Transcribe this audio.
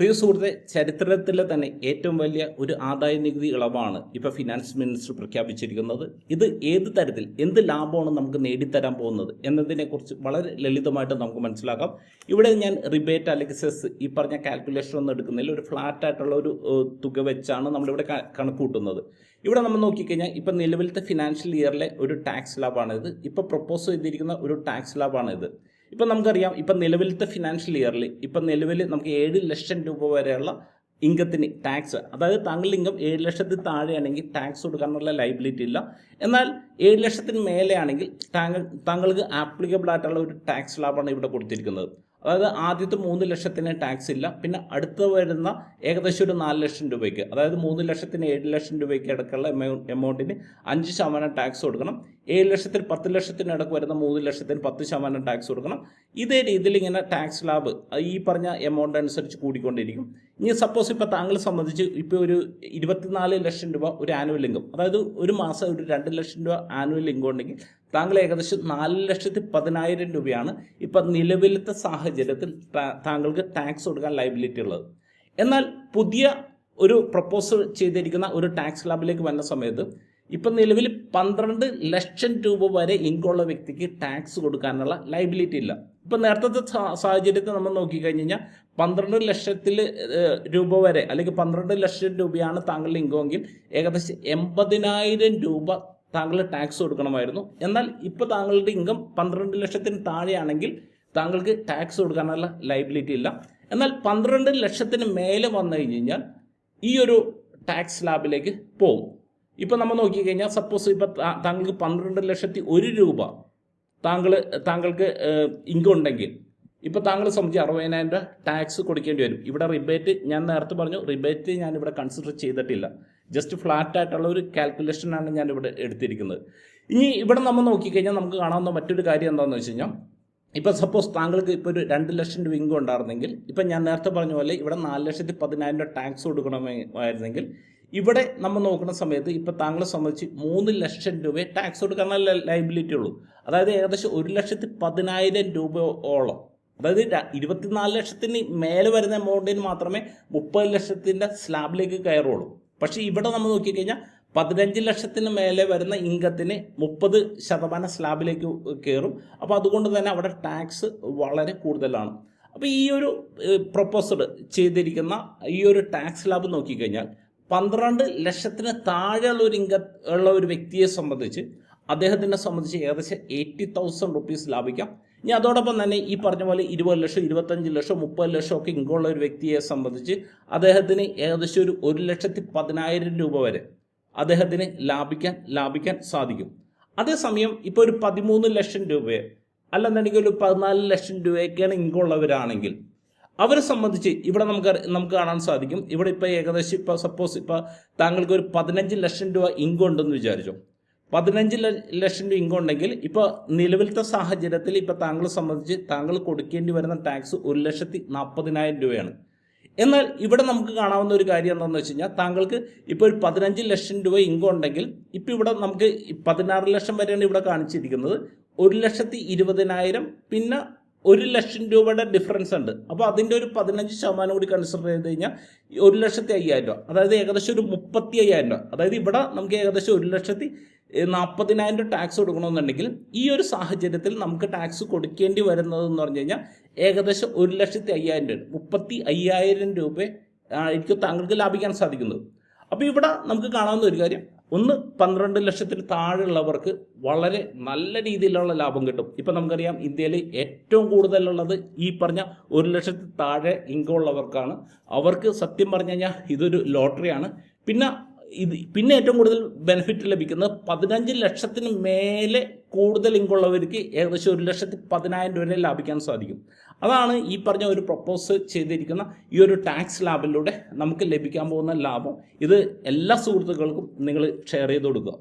പ്രിയ സുഹൃത്തെ, ചരിത്രത്തിലെ തന്നെ ഏറ്റവും വലിയ ഒരു ആദായ നികുതി ഇളവാണ് ഇപ്പോൾ ഫിനാൻസ് മിനിസ്റ്റർ പ്രഖ്യാപിച്ചിരിക്കുന്നത്. ഇത് ഏത് തരത്തിൽ എന്ത് ലാഭമാണ് നമുക്ക് നേടിത്തരാൻ പോകുന്നത് എന്നതിനെക്കുറിച്ച് വളരെ ലളിതമായിട്ട് നമുക്ക് മനസ്സിലാക്കാം. ഇവിടെ ഞാൻ റിബേറ്റ് അല്ലെങ്കിൽ സെസ് ഈ പറഞ്ഞ കാൽക്കുലേഷൻ ഒന്നും എടുക്കുന്നില്ല. ഒരു ഫ്ലാറ്റ് ആയിട്ടുള്ള ഒരു തുക വെച്ചാണ് നമ്മളിവിടെ കണക്ക് കൂട്ടുന്നത്. ഇവിടെ നമ്മൾ നോക്കിക്കഴിഞ്ഞാൽ ഇപ്പം നിലവിലത്തെ ഫിനാൻഷ്യൽ ഇയറിലെ ഒരു ടാക്സ് ലാബാണിത്. ഇപ്പോൾ പ്രൊപ്പോസ് ചെയ്തിരിക്കുന്ന ഒരു ടാക്സ് ലാബാണിത്. ഇപ്പം നമുക്കറിയാം, ഇപ്പം നിലവിലത്തെ ഫിനാൻഷ്യൽ ഇയറിൽ ഇപ്പം നിലവിൽ നമുക്ക് 7 ലക്ഷം രൂപ വരെയുള്ള ഇൻകത്തിന് ടാക്സ്, അതായത് താങ്കളുടെ ഇൻകം 7 ലക്ഷത്തിൽ താഴെയാണെങ്കിൽ ടാക്സ് കൊടുക്കാനുള്ള ലൈബിലിറ്റി ഇല്ല. എന്നാൽ 7 ലക്ഷത്തിന് മേലെയാണെങ്കിൽ താങ്കൾക്ക് ആപ്ലിക്കബിൾ ആയിട്ടുള്ള ഒരു ടാക്സ് ലാബാണ് ഇവിടെ കൊടുത്തിരിക്കുന്നത്. അതായത് ആദ്യത്തെ 3 ലക്ഷത്തിന് ടാക്സ് ഇല്ല. പിന്നെ അടുത്ത് വരുന്ന ഏകദേശം ഒരു 4 ലക്ഷം രൂപയ്ക്ക്, അതായത് 3 ലക്ഷത്തിന് 7 ലക്ഷം രൂപയ്ക്ക് അടക്കമുള്ള എമൗണ്ടിന് 5% ടാക്സ് കൊടുക്കണം. 7 ലക്ഷത്തിൽ 10 ലക്ഷത്തിന് ഇടക്ക് വരുന്ന 3 ലക്ഷത്തിന് 10% ടാക്സ് കൊടുക്കണം. ഇതേ രീതിയിൽ ഇങ്ങനെ ടാക്സ് ലാബ് ഈ പറഞ്ഞ എമൗണ്ട് അനുസരിച്ച് കൂടിക്കൊണ്ടിരിക്കും. ഇനി സപ്പോസ് ഇപ്പോൾ താങ്കളെ സംബന്ധിച്ച് ഇപ്പോൾ ഒരു 24 ലക്ഷം രൂപ ഒരു ആനുവൽ ഇൻകം, അതായത് ഒരു മാസം ഒരു 2 ലക്ഷം രൂപ ആനുവൽ ഇൻകം ഉണ്ടെങ്കിൽ താങ്കൾ ഏകദേശം 4,10,000 രൂപയാണ് ഇപ്പം നിലവിലത്തെ സാഹചര്യത്തിൽ താങ്കൾക്ക് ടാക്സ് കൊടുക്കാൻ ലൈബിലിറ്റി ഉള്ളത്. എന്നാൽ പുതിയ ഒരു പ്രപ്പോസൽ ചെയ്തിരിക്കുന്ന ഒരു ടാക്സ് ലാബിലേക്ക് വരുന്ന സമയത്ത് ഇപ്പം നിലവിൽ 12 ലക്ഷം രൂപ വരെ ഇൻകം ഉള്ള വ്യക്തിക്ക് ടാക്സ് കൊടുക്കാനുള്ള ലൈബിലിറ്റി ഇല്ല. ഇപ്പം നേരത്തെ സാഹചര്യത്തിൽ നമ്മൾ നോക്കിക്കഴിഞ്ഞ് കഴിഞ്ഞാൽ 12 ലക്ഷത്തിൽ രൂപ വരെ അല്ലെങ്കിൽ 12 ലക്ഷം രൂപയാണ് താങ്കളുടെ ഇൻകം എങ്കിൽ ഏകദേശം 80,000 രൂപ താങ്കൾ ടാക്സ് കൊടുക്കണമായിരുന്നു. എന്നാൽ ഇപ്പോൾ താങ്കളുടെ ഇൻകം 12 ലക്ഷത്തിന് താഴെയാണെങ്കിൽ താങ്കൾക്ക് ടാക്സ് കൊടുക്കാനുള്ള ലൈബിലിറ്റി ഇല്ല. എന്നാൽ 12 ലക്ഷത്തിന് മേലെ വന്നു കഴിഞ്ഞാൽ ഈ ഒരു ടാക്സ് ലാബിലേക്ക് പോകും. ഇപ്പോൾ നമ്മൾ നോക്കിക്കഴിഞ്ഞാൽ സപ്പോസ് ഇപ്പോൾ താങ്കൾക്ക് 12,01,000 രൂപ താങ്കൾക്ക് ഇൻകം ഉണ്ടെങ്കിൽ ഇപ്പോൾ താങ്കളെ സംബന്ധിച്ച് 60,000 രൂപ ടാക്സ് കൊടുക്കേണ്ടി വരും. ഇവിടെ റിബേറ്റ് ഞാൻ നേരത്തെ പറഞ്ഞു, റിബേറ്റ് ഞാനിവിടെ കൺസിഡർ ചെയ്തിട്ടില്ല. ജസ്റ്റ് ഫ്ലാറ്റ് ആയിട്ടുള്ള ഒരു കാൽക്കുലേഷനാണ് ഞാനിവിടെ എടുത്തിരിക്കുന്നത്. ഇനി ഇവിടെ നമ്മൾ നോക്കിക്കഴിഞ്ഞാൽ നമുക്ക് കാണാവുന്ന മറ്റൊരു കാര്യം എന്താണെന്ന് വെച്ച് കഴിഞ്ഞാൽ, ഇപ്പോൾ സപ്പോസ് താങ്കൾക്ക് ഇപ്പോൾ ഒരു 2 ലക്ഷം രൂപ ഇൻകം ഉണ്ടായിരുന്നെങ്കിൽ ഇപ്പം ഞാൻ നേരത്തെ പറഞ്ഞ പോലെ ഇവിടെ 4,10,000 രൂപ ടാക്സ് കൊടുക്കണമായിരുന്നെങ്കിൽ ഇവിടെ നമ്മൾ നോക്കുന്ന സമയത്ത് ഇപ്പോൾ താങ്കളെ സംബന്ധിച്ച് 3 ലക്ഷം രൂപയെ ടാക്സ് കൊടുക്കാനുള്ള ലൈബിലിറ്റി ഉള്ളൂ. അതായത് ഏകദേശം 1,10,000 രൂപയോളം, അതായത് 24 ലക്ഷത്തിന് മേലെ വരുന്ന എമൗണ്ടിന് മാത്രമേ 30 ലക്ഷത്തിൻ്റെ സ്ലാബിലേക്ക് കയറുള്ളൂ. പക്ഷേ ഇവിടെ നമ്മൾ നോക്കിക്കഴിഞ്ഞാൽ 15 ലക്ഷത്തിന് മേലെ വരുന്ന ഇൻകത്തിന് 30% സ്ലാബിലേക്ക് കയറും. അപ്പോൾ അതുകൊണ്ട് തന്നെ അവിടെ ടാക്സ് വളരെ കൂടുതലാണ്. അപ്പോൾ ഈ ഒരു പ്രൊപ്പോസൽ ചെയ്തിരിക്കുന്ന ഈ ഒരു ടാക്സ് സ്ലാബ് നോക്കിക്കഴിഞ്ഞാൽ 12 ലക്ഷത്തിന് താഴെയുള്ള ഒരു ഇൻകം ഉള്ള ഒരു വ്യക്തിയെ സംബന്ധിച്ച് അദ്ദേഹത്തിനെ സംബന്ധിച്ച് ഏകദേശം 80,000 റുപ്പീസ് ലാഭിക്കാം. ഇനി അതോടൊപ്പം തന്നെ ഈ പറഞ്ഞ പോലെ 20 ലക്ഷം 25 ലക്ഷം 30 ലക്ഷം ഒക്കെ ഇൻകം ഉള്ള ഒരു വ്യക്തിയെ സംബന്ധിച്ച് അദ്ദേഹത്തിന് ഏകദേശം ഒരു 1,10,000 രൂപ വരെ അദ്ദേഹത്തിന് ലാഭിക്കാൻ സാധിക്കും. അതേസമയം ഇപ്പോൾ ഒരു 13 ലക്ഷം രൂപയെ അല്ലെന്നുണ്ടെങ്കിൽ ഒരു 14 ലക്ഷം രൂപയൊക്കെയാണ് ഇൻകം ഉള്ളവരാണെങ്കിൽ അവരെ സംബന്ധിച്ച് ഇവിടെ നമുക്ക് കാണാൻ സാധിക്കും. ഇവിടെ ഇപ്പോൾ ഏകദേശം ഇപ്പോൾ സപ്പോസ് ഇപ്പോൾ താങ്കൾക്ക് ഒരു 15 ലക്ഷം രൂപ ഇൻകം ഉണ്ടെന്ന് വിചാരിച്ചു. 15 ലക്ഷം രൂപ ഇൻകം ഉണ്ടെങ്കിൽ ഇപ്പോൾ നിലവിലത്തെ സാഹചര്യത്തിൽ ഇപ്പോൾ താങ്കളെ സംബന്ധിച്ച് താങ്കൾ കൊടുക്കേണ്ടി വരുന്ന ടാക്സ് 1,40,000 രൂപയാണ്. എന്നാൽ ഇവിടെ നമുക്ക് കാണാവുന്ന ഒരു കാര്യം എന്താണെന്ന് വെച്ച് കഴിഞ്ഞാൽ, താങ്കൾക്ക് ഇപ്പോൾ ഒരു 15 ലക്ഷം രൂപ ഇൻകം ഉണ്ടെങ്കിൽ ഇപ്പോൾ ഇവിടെ നമുക്ക് 16 ലക്ഷം വരെയാണ് ഇവിടെ കാണിച്ചിരിക്കുന്നത്. 1,20,000 പിന്നെ 1 ലക്ഷം രൂപയുടെ ഡിഫറൻസ് ഉണ്ട്. അപ്പോൾ അതിൻ്റെ ഒരു 15% കൂടി കൺസിഡർ ചെയ്ത് കഴിഞ്ഞാൽ 1,05,000 രൂപ, അതായത് ഏകദേശം ഒരു 35,000 രൂപ. അതായത് ഇവിടെ നമുക്ക് ഏകദേശം 1,40,000 രൂപ ടാക്സ് കൊടുക്കണമെന്നുണ്ടെങ്കിൽ ഈ ഒരു സാഹചര്യത്തിൽ നമുക്ക് ടാക്സ് കൊടുക്കേണ്ടി വരുന്നതെന്ന് പറഞ്ഞു കഴിഞ്ഞാൽ ഏകദേശം 1,05,000 രൂപ 35,000 രൂപ ആയിരിക്കും താങ്കൾക്ക് ലാഭിക്കാൻ സാധിക്കുന്നത്. അപ്പോൾ ഇവിടെ നമുക്ക് കാണാവുന്ന ഒരു കാര്യം, 12 ലക്ഷത്തിന് താഴെയുള്ളവർക്ക് വളരെ നല്ല രീതിയിലുള്ള ലാഭം കിട്ടും. ഇപ്പം നമുക്കറിയാം ഇന്ത്യയിൽ ഏറ്റവും കൂടുതലുള്ളത് ഈ പറഞ്ഞ 1 ലക്ഷത്തിൽ താഴെ ഇൻകം ഉള്ളവർക്കാണ്. അവർക്ക് സത്യം പറഞ്ഞു കഴിഞ്ഞാൽ ഇതൊരു ലോട്ടറിയാണ്. പിന്നെ ഏറ്റവും കൂടുതൽ ബെനിഫിറ്റ് ലഭിക്കുന്നത് 15 ലക്ഷത്തിന് മേലെ കൂടുതൽ ഇൻകം ഉള്ളവർക്ക് ഏകദേശം 1,10,000 രൂപ ലാഭിക്കാൻ സാധിക്കും. അതാണ് ഈ പറഞ്ഞ ഒരു പ്രൊപ്പോസൽ ചെയ്തിരിക്കുന്ന ഈ ഒരു ടാക്സ് ലാബിലൂടെ നമുക്ക് ലഭിക്കാൻ പോകുന്ന ലാഭം. ഇത് എല്ലാ സുഹൃത്തുക്കൾക്കും നിങ്ങൾ ഷെയർ ചെയ്ത് കൊടുക്കുക.